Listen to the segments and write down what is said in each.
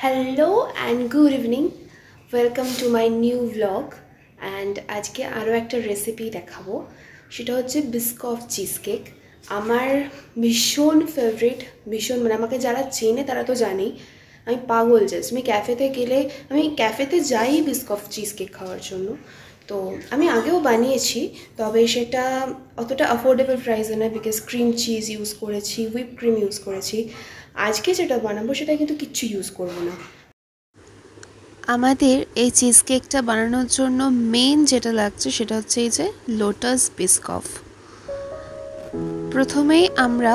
Hello and good evening, welcome to my new vlog. And আজকে আরও একটা recipe দেখাবো, সেটা হচ্ছে বিস্কফ চিজ কেক। আমার ভীষণ ফেভারিট, ভীষণ মানে আমাকে যারা চেনে তারা তো জানেই আমি পাগল। জাস্ট আমি ক্যাফেতে গেলে আমি ক্যাফেতে যাই বিস্কফ চিজ কেক খাওয়ার জন্য। তো আমি আগেও বানিয়েছি, তবে সেটা অতটা অ্যাফোর্ডেবল প্রাইসে না, বিকজ ক্রিম চিজ ইউজ করেছি, হুইপ ক্রিম ইউজ করেছি। আজকে যেটা বানাবো সেটা কিন্তু কিচ্ছু ইউজ করবো না। আমাদের এই চিজ কেকটা বানানোর জন্য মেন যেটা লাগছে সেটা হচ্ছে এই যে লোটাস বিস্কফ। প্রথমেই আমরা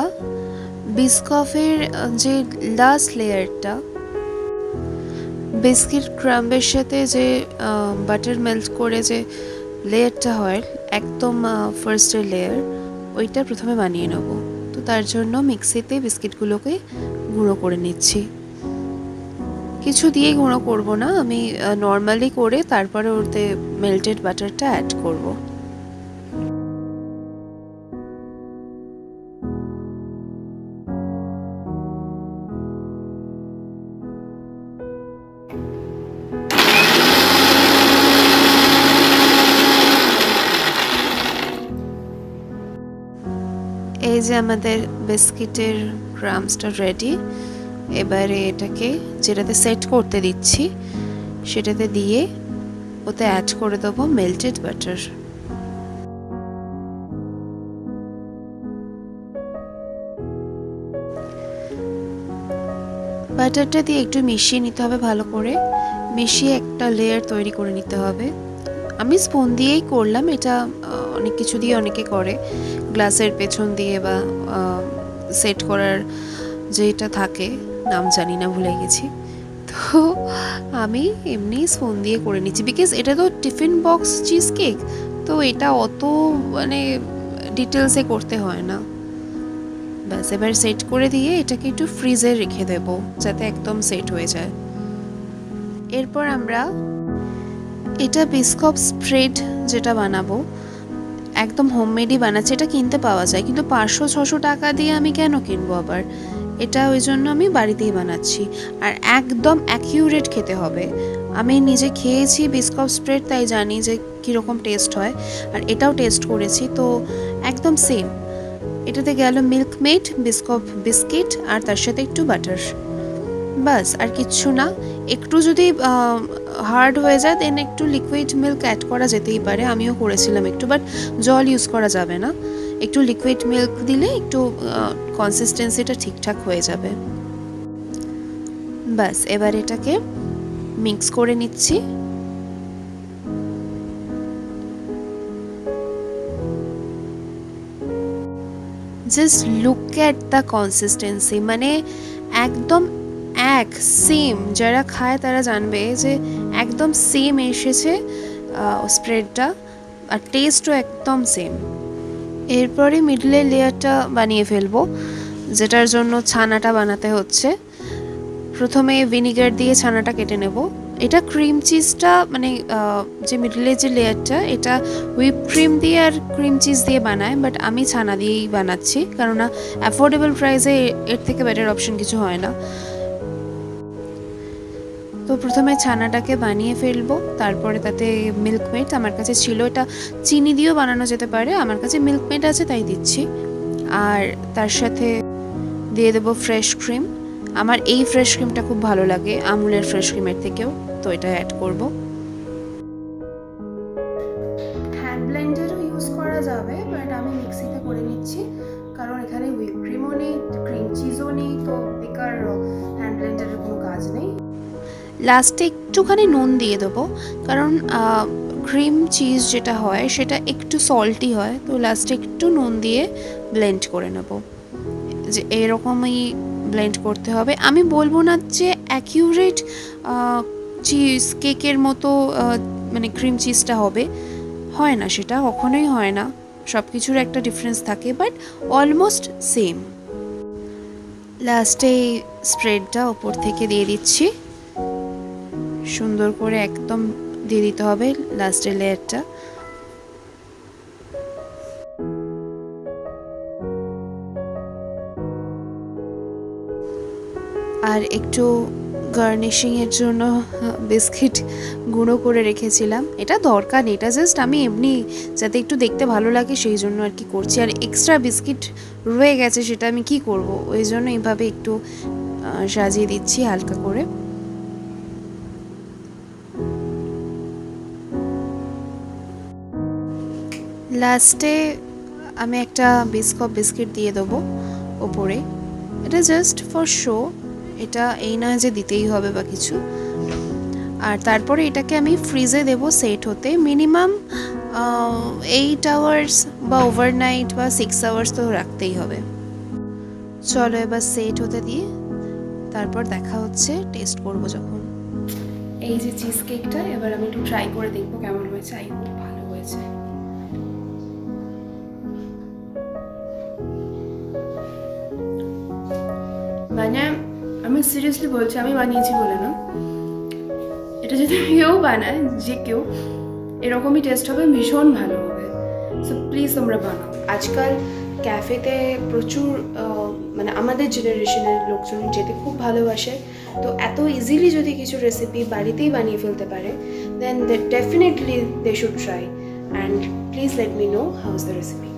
বিস্কফের যে লাস্ট লেয়ারটা, বিস্কিট ক্রাম্বের সাথে যে বাটার মেল্ট করে যে লেয়ারটা হয়, একদম ফার্স্টের লেয়ার, ওইটা প্রথমে বানিয়ে নেব। তো তার জন্য মিক্সিতে বিস্কিটগুলোকে গুঁড়ো করে নিচ্ছি। কিছু দিয়ে গুঁড়ো করব না, আমি নর্মালি করে তারপরে ওতে মেল্টেড বাটারটা অ্যাড করব। এই যে আমাদের বিস্কিটের ক্রাম্বসটা রেডি। এবারে এটাকে যেটাতে সেট করতে দিচ্ছি সেটাতে দিয়ে ওতে অ্যাড করে দেবো মেল্টেড বাটার। বাটারটা দিয়ে একটু মিশিয়ে নিতে হবে, ভালো করে মিশিয়ে একটা লেয়ার তৈরি করে নিতে হবে। আমি স্পুন দিয়েই করলাম এটা, অনেক কিছু দিয়ে অনেকে করে, গ্লাসের পেছন দিয়ে বা সেট করার যেটা থাকে, নাম জানি না, ভুলে গেছি। তো আমি এমনি স্পুন দিয়ে করে নিচ্ছি, বিকজ এটা তো টিফিন বক্স চিজ কেক, তো এটা অত মানে ডিটেলসে করতে হয় না। ব্যাস, এবার সেট করে দিয়ে এটাকে একটু ফ্রিজে রেখে দেব যাতে একদম সেট হয়ে যায়। এরপর আমরা এটা বিস্কপ স্প্রেড যেটা বানাবো, একদম হোমমেডই বানাচ্ছি। এটা কিনতে পাওয়া যায়, কিন্তু 500-600 টাকা দিয়ে আমি কেন কিনবো আবার, এটা ওই জন্য আমি বাড়িতেই বানাচ্ছি। আর একদম অ্যাকিউরেট খেতে হবে। আমি নিজে খেয়েছি বিস্কপ স্প্রেড, তাই জানি যে কীরকম টেস্ট হয়, আর এটাও টেস্ট করেছি, তো একদম সেম। এটাতে গেল মিল্কমেড বিস্কপ বিস্কিট আর তার সাথে একটু বাটার, বাস আর কিচ্ছু না। একটু যদি হার্ড হয়ে যায় দেন একটু লিকুইড মিল্ক অ্যাড করা যেতেই পারে, আমিও করেছিলাম একটু, বাট জল ইউজ করা যাবে না। একটু লিকুইড মিল্ক দিলে একটু কনসিস্টেন্সিটা ঠিকঠাক হয়ে যাবে। বাস, এবার এটাকে মিক্স করে নিচ্ছি। Just look at the consistency, মানে একদম এক সেম, যারা খায় তারা জানবে যে একদম সেম এসেছে স্প্রেডটা, আর টেস্টও একদম সেম। এরপরে মিডলের লেয়ারটা বানিয়ে ফেলবো, যেটার জন্য ছানাটা বানাতে হচ্ছে। প্রথমে ভিনিগার দিয়ে ছানাটা কেটে নেব। এটা ক্রিম চিজটা মানে যে মিডলের যে লেয়ারটা, এটা হুইপ ক্রিম দিয়ে আর ক্রিম চিজ দিয়ে বানায়, বাট আমি ছানা দিয়েই বানাচ্ছি, কেননা অ্যাফোর্ডেবল প্রাইসে এর থেকে বেটার অপশন কিছু হয় না। তো প্রথমে ছানাটাকে বানিয়ে ফেলবো, তারপরে তাতে মিল্কমেড আমার কাছে ছিল, এটা চিনি দিয়েও বানানো যেতে পারে, আমার কাছে মিল্কমেড আছে তাই দিচ্ছি। আর তার সাথে দিয়ে দেবো ফ্রেশ ক্রিম। আমার এই ফ্রেশ ক্রিমটা খুব ভালো লাগে আমুলের ফ্রেশ ক্রিমের থেকেও, তো এটা অ্যাড করব। হ্যান্ড ব্লেন্ডারও ইউজ করা যাবে, বাট আমি মিক্সিতে করে নিচ্ছি, কারণ এখানে হুইপ ক্রিমও নেই, ক্রিম চিজও নেই, তো বেকার হ্যান্ড ব্লেন্ডারের কোনো কাজ নেই। লাস্টে একটুখানি নুন দিয়ে দেবো, কারণ ক্রিম চিজ যেটা হয় সেটা একটু সল্টি হয়, তো লাস্টে একটু নুন দিয়ে ব্লেন্ড করে নেব। যে এরকমই ব্লেন্ড করতে হবে। আমি বলবো না যে অ্যাকিউরেট চিজ কেকের মতো মানে ক্রিম চিজটা হবে, হয় না, সেটা কখনোই হয় না, সব কিছুর একটা ডিফারেন্স থাকে, বাট অলমোস্ট সেম। লাস্টে এই স্প্রেডটা ওপর থেকে দিয়ে দিচ্ছি, সুন্দর করে একদম দিয়ে দিতে হবে লাস্টের লেয়ারটা। আর একটু গার্নিশিংয়ের জন্য বিস্কিট গুঁড়ো করে রেখেছিলাম। এটা দরকার নেই, এটা জাস্ট আমি এমনি যাতে একটু দেখতে ভালো লাগে সেই জন্য আর কি করছি। আর এক্সট্রা বিস্কিট রয়ে গেছে, সেটা আমি কি করব, ওই জন্য এইভাবে একটু সাজিয়ে দিচ্ছি হালকা করে। লাস্টে আমি একটা বিস্কিট দিয়ে দেবো ওপরে, এটা জাস্ট ফর শো, এটা এই নয় যে দিতেই হবে বা কিছু। আর তারপরে এটাকে আমি ফ্রিজে দেবো সেট হতে, মিনিমাম 8 আওয়ার্স বা ওভারনাইট বা 6 আওয়ার্স তো রাখতেই হবে। চলো এবার সেট হতে দিয়ে তারপর দেখা হচ্ছে টেস্ট করবো যখন। এই যে চিজ কেকটা এবার আমি একটু ট্রাই করে দেখবো কেমন হয়েছে। আই হোপ ভালো হয়েছে। মানে আমি সিরিয়াসলি বলছি, আমি বানিয়েছি বলে না, এটা যদি কেউ বানায়, যে কেউ, এরকমই টেস্ট হবে, ভীষণ ভালো হবে। সো প্লিজ তোমরা বানাও। আজকাল ক্যাফেতে প্রচুর মানে আমাদের জেনারেশনের লোকজন যেতে খুব ভালোবাসে, তো এত ইজিলি যদি কিছু রেসিপি বাড়িতেই বানিয়ে ফেলতে পারে, then definitely they should try, and please let me know how is the recipe.